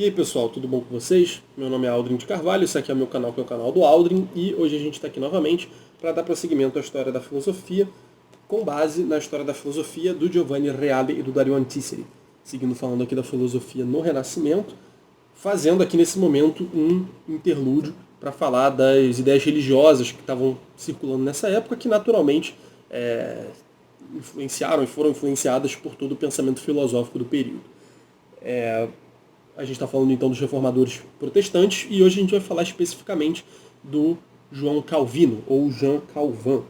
E aí pessoal, tudo bom com vocês? Meu nome é Aldrin de Carvalho, esse aqui é o meu canal, que é o canal do Aldrin, e hoje a gente está aqui novamente para dar prosseguimento à história da filosofia, com base na história da filosofia do Giovanni Reale e do Dario Antiseri. Seguindo falando aqui da filosofia no Renascimento, fazendo aqui nesse momento um interlúdio para falar das ideias religiosas que estavam circulando nessa época, que naturalmente influenciaram e foram influenciadas por todo o pensamento filosófico do período. A gente está falando então dos reformadores protestantes e hoje a gente vai falar especificamente do João Calvino, ou Jean Calvin.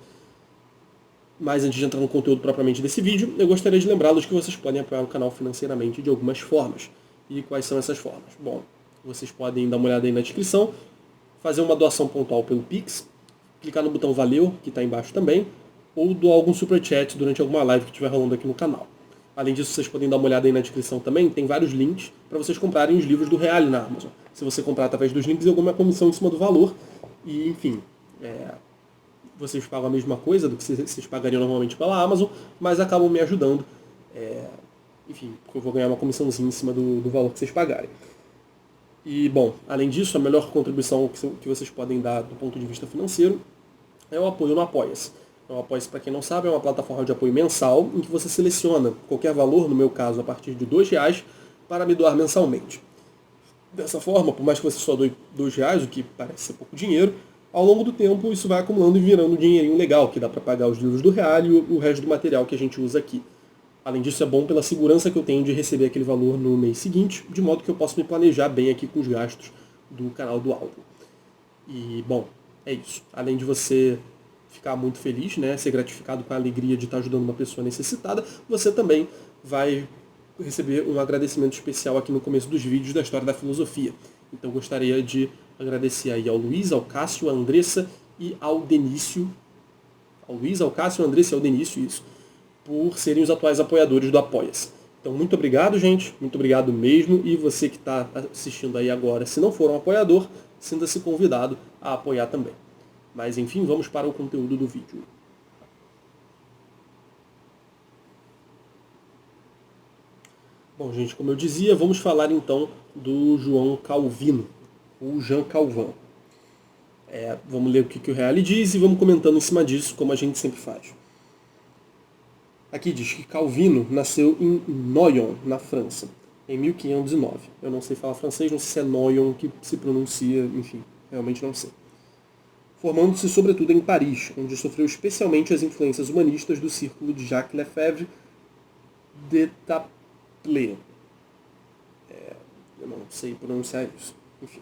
Mas antes de entrar no conteúdo propriamente desse vídeo, eu gostaria de lembrá-los que vocês podem apoiar o canal financeiramente de algumas formas. E quais são essas formas? Bom, vocês podem dar uma olhada aí na descrição, fazer uma doação pontual pelo Pix, clicar no botão Valeu, que está embaixo também, ou doar algum superchat durante alguma live que estiver rolando aqui no canal. Além disso, vocês podem dar uma olhada aí na descrição também, tem vários links para vocês comprarem os livros do Reale na Amazon. Se você comprar através dos links, eu ganho uma comissão em cima do valor. E, enfim, vocês pagam a mesma coisa do que vocês pagariam normalmente pela Amazon, mas acabam me ajudando. Enfim, porque eu vou ganhar uma comissãozinha em cima do valor que vocês pagarem. E, bom, além disso, a melhor contribuição que vocês podem dar do ponto de vista financeiro é o apoio no Apoia-se. O Apoia-se, para quem não sabe, é uma plataforma de apoio mensal em que você seleciona qualquer valor, no meu caso, a partir de R$2, para me doar mensalmente. Dessa forma, por mais que você só doe R$2, o que parece ser pouco dinheiro, ao longo do tempo isso vai acumulando e virando um dinheirinho legal, que dá para pagar os livros do Reale e o resto do material que a gente usa aqui. Além disso, é bom pela segurança que eu tenho de receber aquele valor no mês seguinte, de modo que eu possa me planejar bem aqui com os gastos do canal do Aldrin. E, bom, é isso. Além de você ficar muito feliz, né, ser gratificado com a alegria de estar ajudando uma pessoa necessitada, você também vai receber um agradecimento especial aqui no começo dos vídeos da história da filosofia. Então gostaria de agradecer aí ao Luiz, ao Cássio, à Andressa e ao Denício. Ao Luiz, ao Cássio, à Andressa e ao Denício, isso, por serem os atuais apoiadores do Apoia-se. Então muito obrigado, gente, muito obrigado mesmo, e você que está assistindo aí agora, se não for um apoiador, sinta-se convidado a apoiar também. Mas enfim, vamos para o conteúdo do vídeo. Bom, gente, como eu dizia, vamos falar então do João Calvino, ou Jean Calvin. Vamos ler o que o Reale diz e vamos comentando em cima disso, como a gente sempre faz. Aqui diz que Calvino nasceu em Noyon, na França, em 1509. Eu não sei falar francês, não sei se é Noyon que se pronuncia, enfim, realmente não sei. Formando-se sobretudo em Paris, onde sofreu especialmente as influências humanistas do círculo de Jacques Lefebvre d'Étaples. Eu não sei pronunciar isso. Enfim.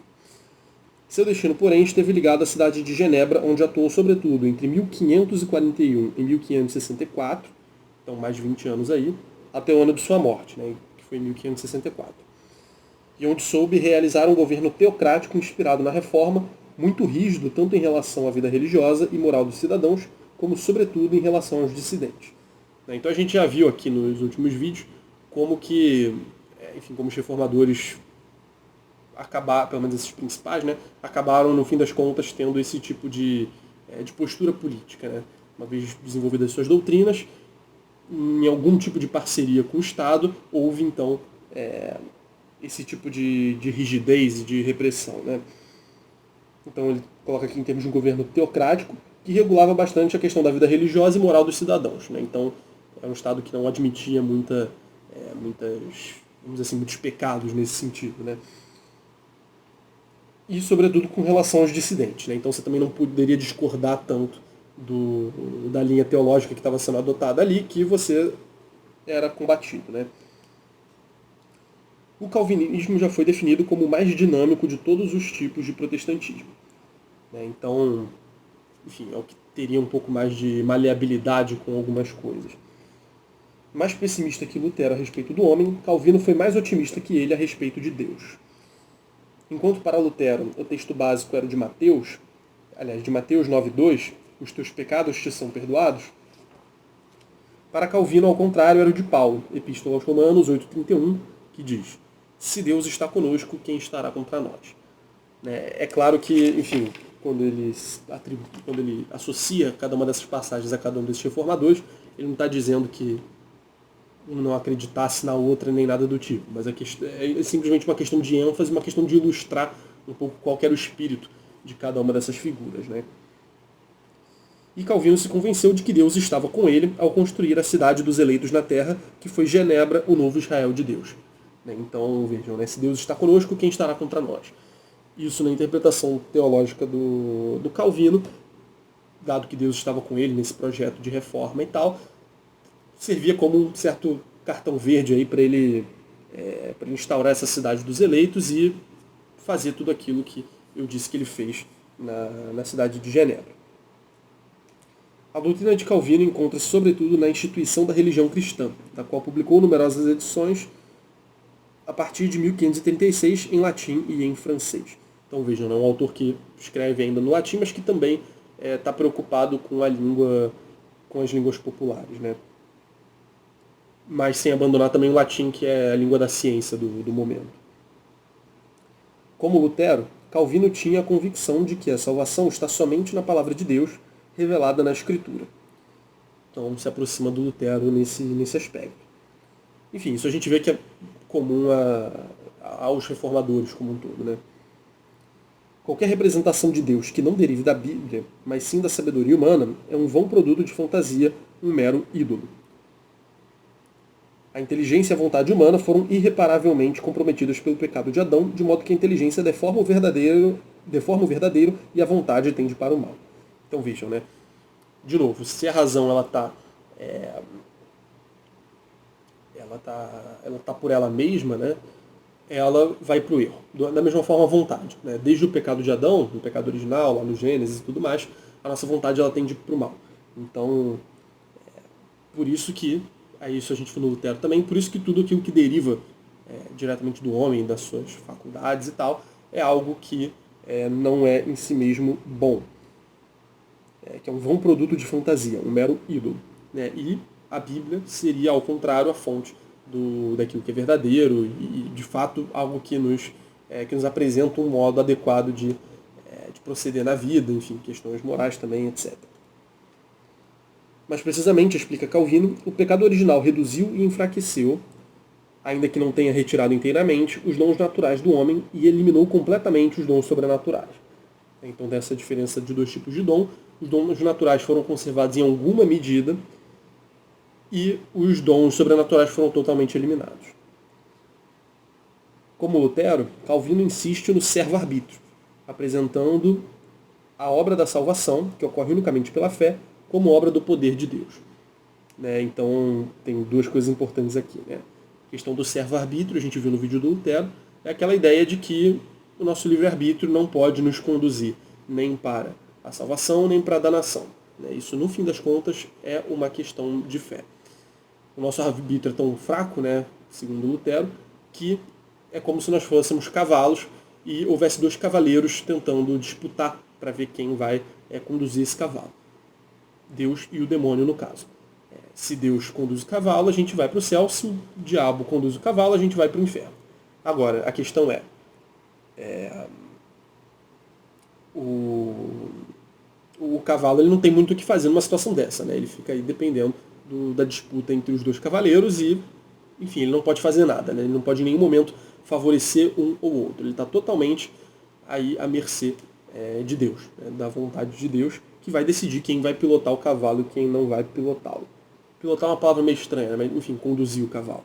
Seu destino, porém, esteve ligado à cidade de Genebra, onde atuou sobretudo entre 1541 e 1564, então mais de 20 anos aí, até o ano de sua morte, né, que foi em 1564. E onde soube realizar um governo teocrático inspirado na Reforma, muito rígido tanto em relação à vida religiosa e moral dos cidadãos, como sobretudo em relação aos dissidentes. Então a gente já viu aqui nos últimos vídeos como que, enfim, como os reformadores acabaram, pelo menos esses principais, né, acabaram no fim das contas tendo esse tipo de postura política, né? Uma vez desenvolvidas suas doutrinas, em algum tipo de parceria com o Estado, houve então esse tipo de rigidez e de repressão, né? Então ele coloca aqui em termos de um governo teocrático que regulava bastante a questão da vida religiosa e moral dos cidadãos, né? Então é um Estado que não admitia muitos pecados nesse sentido, né? E sobretudo com relação aos dissidentes, né? Então você também não poderia discordar tanto da linha teológica que estava sendo adotada ali, que você era combatido, né? O calvinismo já foi definido como o mais dinâmico de todos os tipos de protestantismo. Então, enfim, é o que teria um pouco mais de maleabilidade com algumas coisas. Mais pessimista que Lutero a respeito do homem, Calvino foi mais otimista que ele a respeito de Deus. Enquanto para Lutero o texto básico era o de Mateus, aliás, de Mateus 9,2, os teus pecados te são perdoados, para Calvino, ao contrário, era o de Paulo, Epístola aos Romanos 8,31, que diz: se Deus está conosco, quem estará contra nós? É claro que, enfim, quando ele associa cada uma dessas passagens a cada um desses reformadores, ele não está dizendo que não acreditasse na outra nem nada do tipo, mas é simplesmente uma questão de ênfase, uma questão de ilustrar um pouco qual era o espírito de cada uma dessas figuras, né? E Calvino se convenceu de que Deus estava com ele ao construir a cidade dos eleitos na terra, que foi Genebra, o novo Israel de Deus. Então, vejam, né? Se Deus está conosco, quem estará contra nós? Isso na interpretação teológica do Calvino, dado que Deus estava com ele nesse projeto de reforma e tal, servia como um certo cartão verde aí para ele instaurar essa cidade dos eleitos e fazer tudo aquilo que eu disse que ele fez na cidade de Genebra. A doutrina de Calvino encontra-se sobretudo na instituição da religião cristã, da qual publicou numerosas edições a partir de 1536 em latim e em francês. Então vejam, é um autor que escreve ainda no latim, mas que também está preocupado com com as línguas populares, né? Mas sem abandonar também o latim, que é a língua da ciência do momento. Como Lutero, Calvino tinha a convicção de que a salvação está somente na palavra de Deus, revelada na Escritura. Então se aproxima do Lutero nesse aspecto. Enfim, isso a gente vê que é comum aos reformadores como um todo, né? Qualquer representação de Deus que não derive da Bíblia, mas sim da sabedoria humana, é um vão produto de fantasia, um mero ídolo. A inteligência e a vontade humana foram irreparavelmente comprometidas pelo pecado de Adão, de modo que a inteligência deforma o verdadeiro e a vontade tende para o mal. Então vejam, né? De novo, se a razão ela tá por ela mesma, né? Ela vai para o erro. Da mesma forma a vontade, né? Desde o pecado de Adão, o pecado original, lá no Gênesis e tudo mais, a nossa vontade ela tende para o mal. Então, por isso que, aí isso a gente falou no Lutero também, por isso que tudo aquilo que deriva diretamente do homem, das suas faculdades e tal, é algo que não é em si mesmo bom. Que é um vão produto de fantasia, um mero ídolo. Né? E a Bíblia seria, ao contrário, a fonte daquilo que é verdadeiro e, de fato, algo que nos apresenta um modo adequado de proceder na vida, enfim, questões morais também, etc. Mas, precisamente, explica Calvino, o pecado original reduziu e enfraqueceu, ainda que não tenha retirado inteiramente, os dons naturais do homem e eliminou completamente os dons sobrenaturais. Então, tem essa diferença de dois tipos de dom. Os dons naturais foram conservados em alguma medida e os dons sobrenaturais foram totalmente eliminados. Como Lutero, Calvino insiste no servo-arbítrio, apresentando a obra da salvação, que ocorre unicamente pela fé, como obra do poder de Deus. Então, tem duas coisas importantes aqui. A questão do servo-arbítrio, a gente viu no vídeo do Lutero, é aquela ideia de que o nosso livre-arbítrio não pode nos conduzir nem para a salvação, nem para a danação. Isso, no fim das contas, é uma questão de fé. O nosso arbítrio é tão fraco, segundo Lutero, que é como se nós fôssemos cavalos e houvesse dois cavaleiros tentando disputar para ver quem vai conduzir esse cavalo. Deus e o demônio, no caso. Se Deus conduz o cavalo, a gente vai para o céu. Se o diabo conduz o cavalo, a gente vai para o inferno. Agora, a questão o cavalo ele não tem muito o que fazer numa situação dessa. Ele fica aí dependendo da disputa entre os dois cavaleiros e, enfim, ele não pode fazer nada. Ele não pode em nenhum momento favorecer um ou outro. Ele está totalmente aí à mercê de Deus, da vontade de Deus, que vai decidir quem vai pilotar o cavalo e quem não vai pilotá-lo. Pilotar é uma palavra meio estranha, mas, enfim, conduzir o cavalo.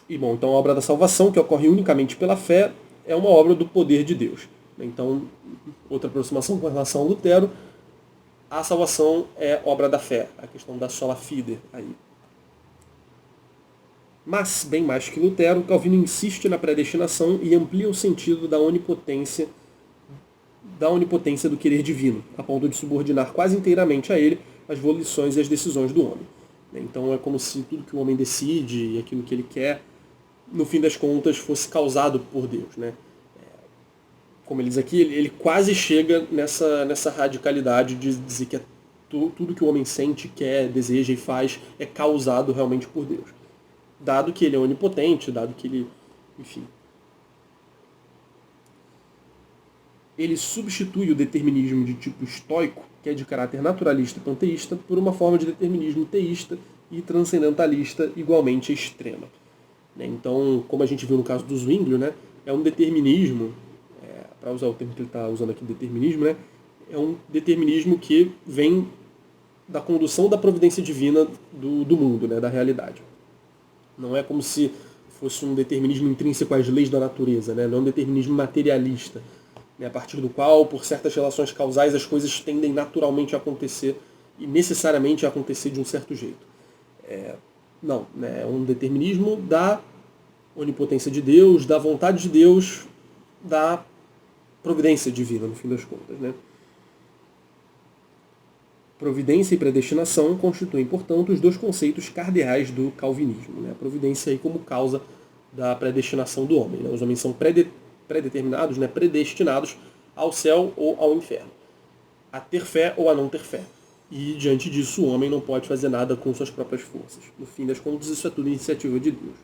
E, bom, então a obra da salvação, que ocorre unicamente pela fé, é uma obra do poder de Deus. Então, outra aproximação com relação a Lutero, a salvação é obra da fé, a questão da sola fide aí. Mas, bem mais que Lutero, Calvino insiste na predestinação e amplia o sentido da onipotência do querer divino, a ponto de subordinar quase inteiramente a ele as volições e as decisões do homem. Então é como se tudo que o homem decide e aquilo que ele quer, no fim das contas, fosse causado por Deus. Como ele diz aqui, ele quase chega nessa radicalidade de dizer que tudo que o homem sente, quer, deseja e faz é causado realmente por Deus. Dado que ele é onipotente, dado que ele, enfim, ele substitui o determinismo de tipo estoico que é de caráter naturalista e panteísta, por uma forma de determinismo teísta e transcendentalista igualmente extrema. Então, como a gente viu no caso do Zwinglio, né, é um determinismo, para usar o termo que ele está usando aqui, determinismo, né, é um determinismo que vem da condução da providência divina do mundo, né, da realidade. Não é como se fosse um determinismo intrínseco às leis da natureza, né, não é um determinismo materialista, né, a partir do qual, por certas relações causais, as coisas tendem naturalmente a acontecer e necessariamente a acontecer de um certo jeito. Não, né, é um determinismo da onipotência de Deus, da vontade de Deus, da providência divina, no fim das contas, né? Providência e predestinação constituem, portanto, os dois conceitos cardeais do calvinismo, né? A providência aí como causa da predestinação do homem, né? Os homens são predeterminados, né? Predestinados ao céu ou ao inferno, a ter fé ou a não ter fé. E, diante disso, o homem não pode fazer nada com suas próprias forças. No fim das contas, isso é tudo iniciativa de Deus.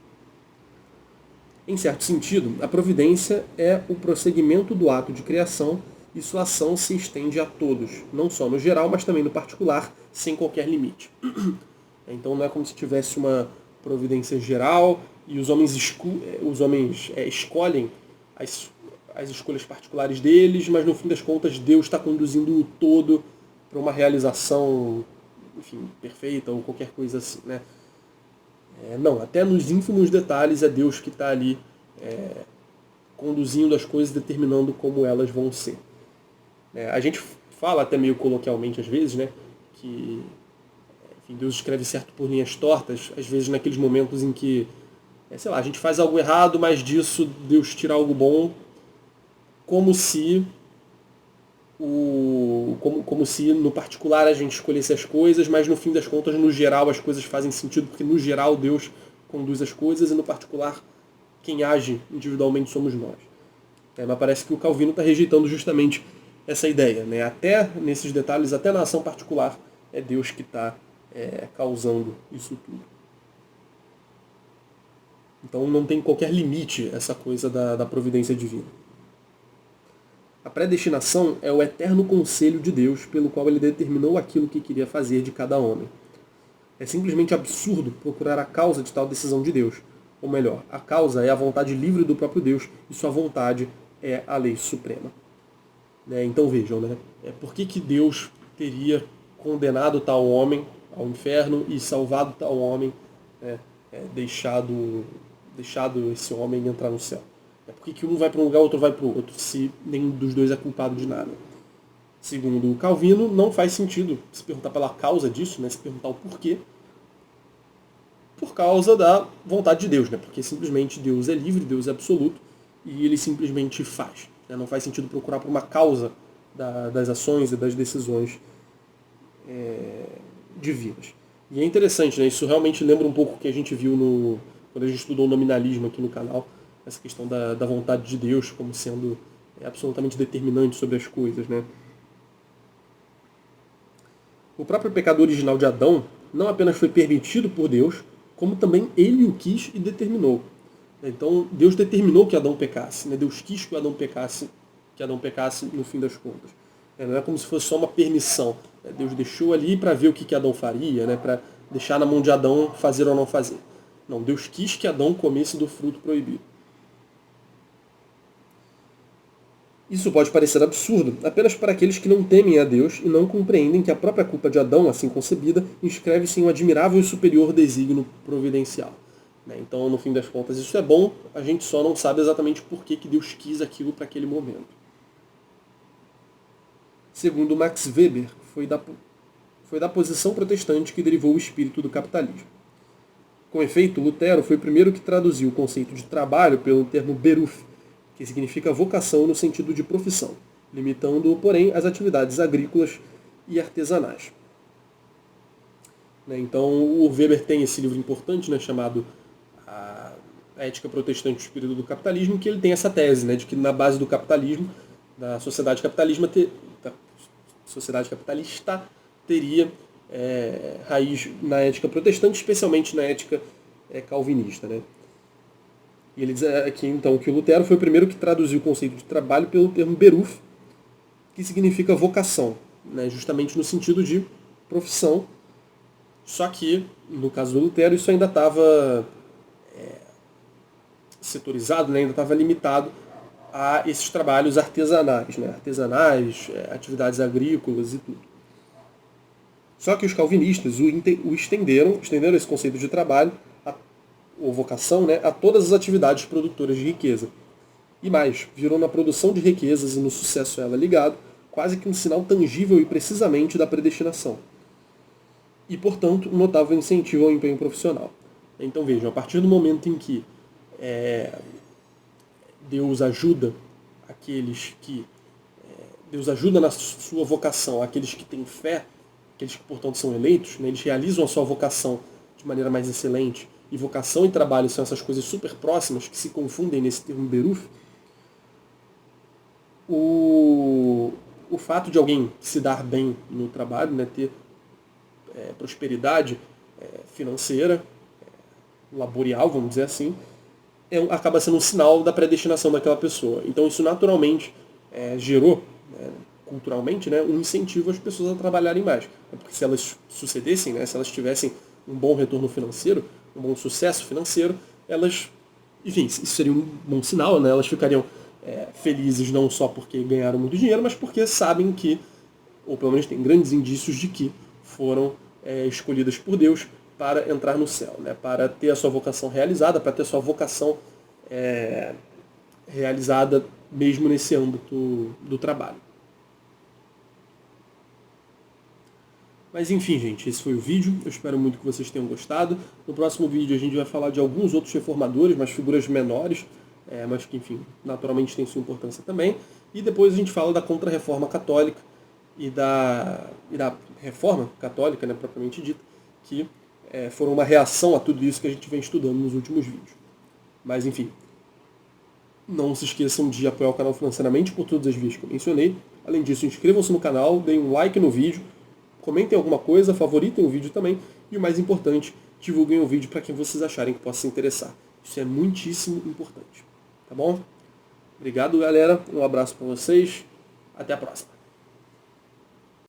Em certo sentido, a providência é o prosseguimento do ato de criação e sua ação se estende a todos, não só no geral, mas também no particular, sem qualquer limite. Então não é como se tivesse uma providência geral e os homens escolhem as escolhas particulares deles, mas no fim das contas Deus está conduzindo o todo para uma realização, enfim, perfeita ou qualquer coisa assim, né? Não, até nos ínfimos detalhes é Deus que está ali conduzindo as coisas, determinando como elas vão ser. A gente fala até meio coloquialmente às vezes, né, que enfim, Deus escreve certo por linhas tortas, às vezes naqueles momentos em que, sei lá, a gente faz algo errado, mas disso Deus tira algo bom, como se no particular a gente escolhesse as coisas, mas no fim das contas, no geral, as coisas fazem sentido, porque no geral Deus conduz as coisas e no particular quem age individualmente somos nós. Mas parece que o Calvino está rejeitando justamente essa ideia, né? Até nesses detalhes, até na ação particular, é Deus que está causando isso tudo. Então não tem qualquer limite essa coisa da providência divina. A predestinação é o eterno conselho de Deus pelo qual ele determinou aquilo que queria fazer de cada homem. É simplesmente absurdo procurar a causa de tal decisão de Deus. Ou melhor, a causa é a vontade livre do próprio Deus e sua vontade é a lei suprema. Então vejam, né? Por que Deus teria condenado tal homem ao inferno e salvado tal homem, deixado esse homem entrar no céu? Por que um vai para um lugar, o outro vai para o outro, se nenhum dos dois é culpado de nada? Segundo o Calvino, não faz sentido se perguntar pela causa disso, né? Se perguntar o porquê, por causa da vontade de Deus, né? Porque simplesmente Deus é livre, Deus é absoluto, e ele simplesmente faz. Não faz sentido procurar por uma causa das ações e das decisões divinas. E é interessante, né? Isso realmente lembra um pouco o que a gente viu quando a gente estudou o nominalismo aqui no canal, essa questão da vontade de Deus como sendo absolutamente determinante sobre as coisas, né? O próprio pecado original de Adão não apenas foi permitido por Deus, como também ele o quis e determinou. Então Deus determinou que Adão pecasse, né? Deus quis que Adão pecasse no fim das contas. Não é como se fosse só uma permissão. Deus deixou ali para ver o que Adão faria, né? Para deixar na mão de Adão fazer ou não fazer. Não, Deus quis que Adão comesse do fruto proibido. Isso pode parecer absurdo apenas para aqueles que não temem a Deus e não compreendem que a própria culpa de Adão, assim concebida, inscreve-se em um admirável e superior desígnio providencial. Então, no fim das contas, isso é bom, a gente só não sabe exatamente por que Deus quis aquilo para aquele momento. Segundo Max Weber, foi da posição protestante que derivou o espírito do capitalismo. Com efeito, Lutero foi o primeiro que traduziu o conceito de trabalho pelo termo Beruf, que significa vocação no sentido de profissão, limitando-o, porém, às atividades agrícolas e artesanais. Então, o Weber tem esse livro importante, né, chamado A Ética Protestante do Espírito do Capitalismo, que ele tem essa tese, né, de que na base do capitalismo, da sociedade capitalista, teria raiz na ética protestante, especialmente na ética calvinista, né? E ele diz aqui, então, que o Lutero foi o primeiro que traduziu o conceito de trabalho pelo termo Beruf, que significa vocação, né, justamente no sentido de profissão. Só que, no caso do Lutero, isso ainda estava setorizado, né, ainda estava limitado a esses trabalhos artesanais, né, atividades agrícolas e tudo. Só que os calvinistas o estenderam esse conceito de trabalho, ou vocação, né, a todas as atividades produtoras de riqueza. E mais, virou na produção de riquezas e no sucesso a ela ligado, quase que um sinal tangível e precisamente da predestinação. E, portanto, um notável incentivo ao empenho profissional. Então vejam, a partir do momento em que Deus ajuda Deus ajuda na sua vocação aqueles que têm fé, aqueles que, portanto, são eleitos, né, eles realizam a sua vocação de maneira mais excelente, e vocação e trabalho são essas coisas super próximas que se confundem nesse termo beruf. O fato de alguém se dar bem no trabalho, né, ter prosperidade financeira, laborial, vamos dizer assim, acaba sendo um sinal da predestinação daquela pessoa. Então isso naturalmente gerou, culturalmente, né, um incentivo às pessoas a trabalharem mais. Porque se elas sucedessem, né, se elas tivessem um bom retorno financeiro, um bom sucesso financeiro, elas, enfim, isso seria um bom sinal, né, elas ficariam felizes não só porque ganharam muito dinheiro, mas porque sabem que, ou pelo menos tem grandes indícios de que foram escolhidas por Deus para entrar no céu, né? Para ter a sua vocação realizada, para ter a sua vocação realizada mesmo nesse âmbito do trabalho. Mas enfim, gente, esse foi o vídeo. Eu espero muito que vocês tenham gostado. No próximo vídeo a gente vai falar de alguns outros reformadores, mas figuras menores, mas que, enfim, naturalmente tem sua importância também. E depois a gente fala da Contra-Reforma Católica e da Reforma Católica, né, propriamente dita, que foram uma reação a tudo isso que a gente vem estudando nos últimos vídeos. Mas, enfim, não se esqueçam de apoiar o canal financeiramente por todas as vias que eu mencionei. Além disso, inscrevam-se no canal, deem um like no vídeo, comentem alguma coisa, favoritem o vídeo também. E o mais importante, divulguem o vídeo para quem vocês acharem que possa se interessar. Isso é muitíssimo importante. Tá bom? Obrigado, galera. Um abraço para vocês. Até a próxima.